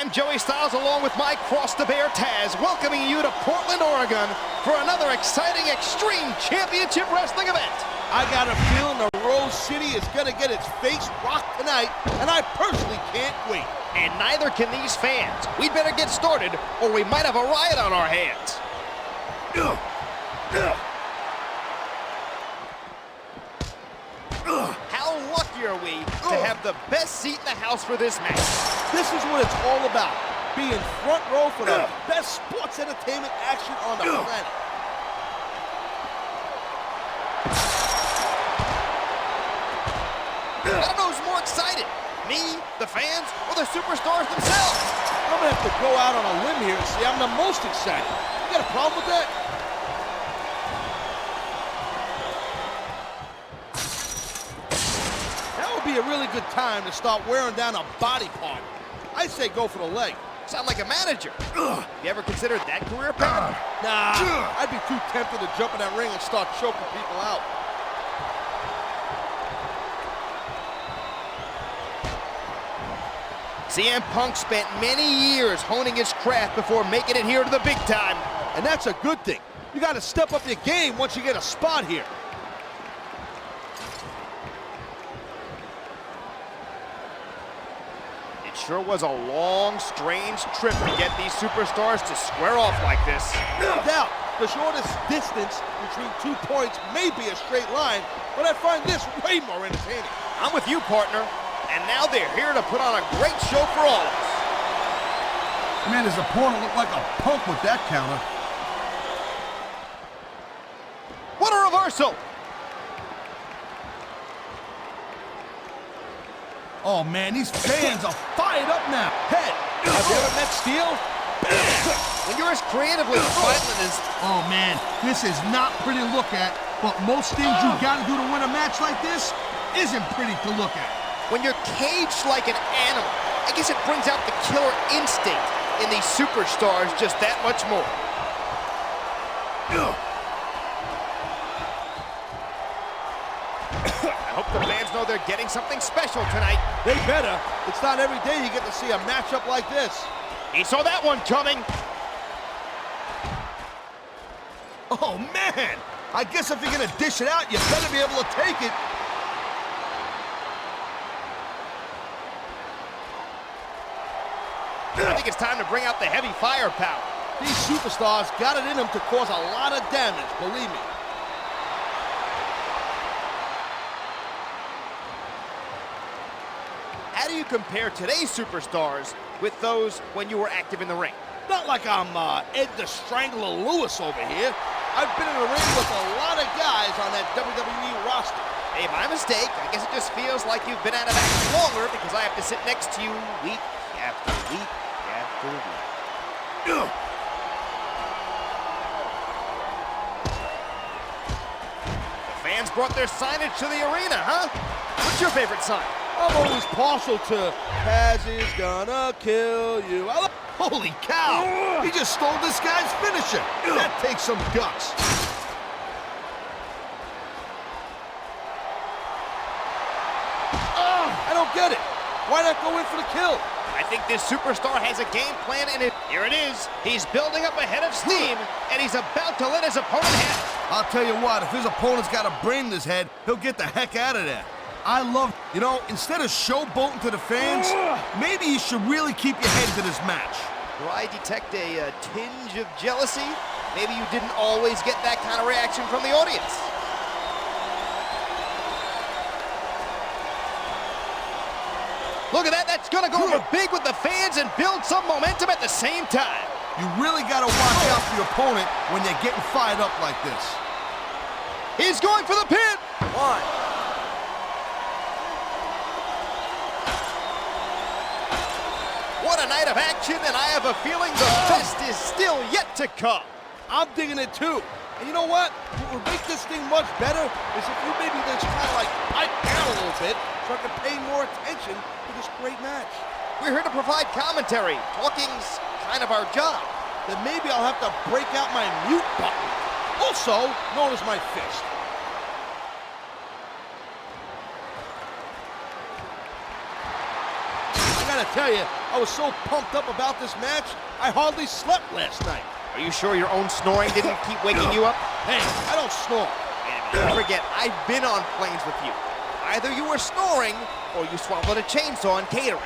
I'm Joey Styles along with my Cross-the-Bear Taz, welcoming you to Portland, Oregon for another exciting Extreme Championship Wrestling event. I got a feeling the Rose City is going to get its face rocked tonight, and I personally can't wait. And neither can these fans. We'd better get started, or we might have a riot on our hands. How lucky are we to have the best seat in the house for this match? This is what it's all about, being front row for the best sports entertainment action on the planet. I don't know who's more excited, me, the fans, or the superstars themselves. I'm going to have to go out on a limb here and say I'm the most excited. You got a problem with that? That would be a really good time to start wearing down a body part. I say go for the leg. Sound like a manager. You ever considered that career path? Nah, I'd be too tempted to jump in that ring and start choking people out. CM Punk spent many years honing his craft before making it here to the big time. And that's a good thing. You got to step up your game once you get a spot here. It sure was a long, strange trip to get these superstars to square off like this. No doubt, the shortest distance between 2 points may be a straight line, but I find this way more entertaining. I'm with you, partner. And now they're here to put on a great show for all of us. Man, his opponent looked like a punk with that counter. What a reversal! Oh man, these fans are fired up now. Head, have you ever met Steel? When you're as creatively violent as... Oh man, this is not pretty to look at, but most things you gotta do to win a match like this isn't pretty to look at. When you're caged like an animal, I guess it brings out the killer instinct in these superstars just that much more. I hope the fans know they're getting something special tonight. They better. It's not every day you get to see a matchup like this. He saw that one coming. Oh man, I guess if you're gonna dish it out, you better be able to take it. I think it's time to bring out the heavy firepower. These superstars got it in them to cause a lot of damage, believe me. How do you compare today's superstars with those when you were active in the ring? Not like I'm Ed the Strangler Lewis over here. I've been in the ring with a lot of guys on that WWE roster. Hey, my mistake. I guess it just feels like you've been out of action longer because I have to sit next to you week after week after week. The fans brought their signage to the arena, huh? What's your favorite sign? I'm always partial to Taz is gonna kill you. Holy cow! He just stole this guy's finisher. That takes some guts. I don't get it. Why not go in for the kill? I think this superstar has a game plan, and here it is. He's building up a head of steam, and he's about to let his opponent have it. I'll tell you what, if his opponent's got a brain in his head, he'll get the heck out of there. I love, you know, instead of showboating to the fans, maybe you should really keep your head to this match. Do I detect a tinge of jealousy? Maybe you didn't always get that kind of reaction from the audience. Look at that, that's gonna go over big with the fans and build some momentum at the same time. You really gotta watch out for your opponent when they're getting fired up like this. He's going for the pin. One. What a night of action, and I have a feeling the best is still yet to come. I'm digging it too. And you know what? What would make this thing much better is if you maybe just kind of like pipe down a little bit so I can pay more attention to this great match. We're here to provide commentary. Talking's kind of our job. Then maybe I'll have to break out my mute button, also known as my fist. I gotta tell you, I was so pumped up about this match, I hardly slept last night. Are you sure your own snoring didn't keep waking you up? Hey, I don't snore. Don't forget, I've been on planes with you. Either you were snoring, or you swallowed a chainsaw in catering.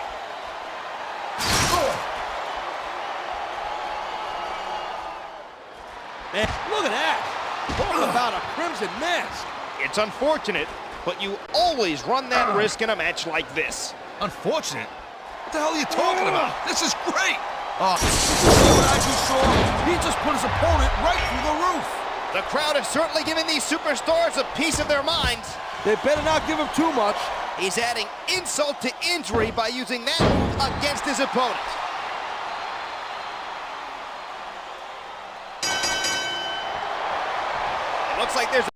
Man, look at that. Talk about a crimson mask. It's unfortunate, but you always run that risk in a match like this. Unfortunate? What the hell are you talking about? This is great! Oh, you see what I just saw? He just put his opponent right through the roof. The crowd is certainly giving these superstars a piece of their minds. They better not give him too much. He's adding insult to injury by using that move against his opponent. It looks like there's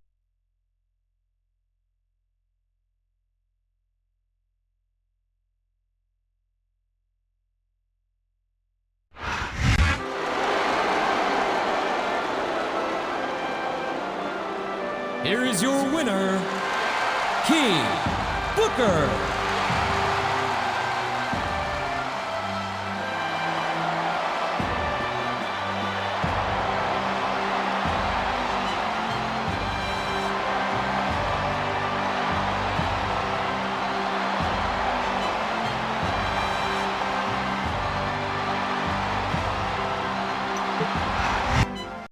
Here is your winner, King Booker.